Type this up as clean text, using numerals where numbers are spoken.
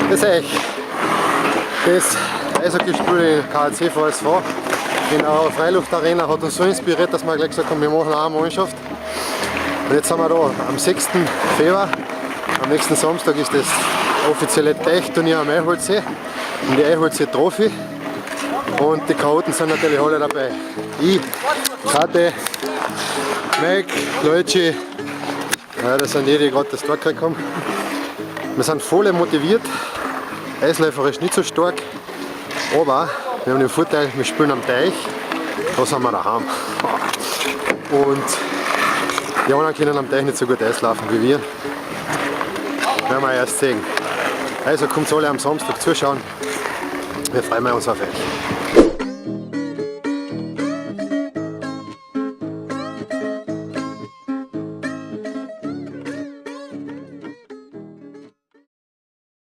Das ist eigentlich das Eishockeyspiel in KC VSV in der Freiluftarena hat uns so inspiriert, dass wir gleich gesagt haben, wir machen eine Mannschaft. Und jetzt sind wir da am 6. Februar. Am nächsten Samstag ist das offizielle Teichturnier am Aichwaldsee, um die Aichwaldsee-Trophy. Und die Chaoten sind natürlich alle dabei. Ich, Kate, Mike, Leute, ja, das sind die, die gerade das Tor gekriegt haben. Wir sind voll motiviert. Eisläuferisch nicht so stark, aber wir haben den Vorteil, wir spielen am Teich, da sind wir daheim. Und die anderen können am Teich nicht so gut Eislaufen wie wir. Werden wir erst sehen. Also kommt alle am Samstag zuschauen. Wir freuen uns auf euch.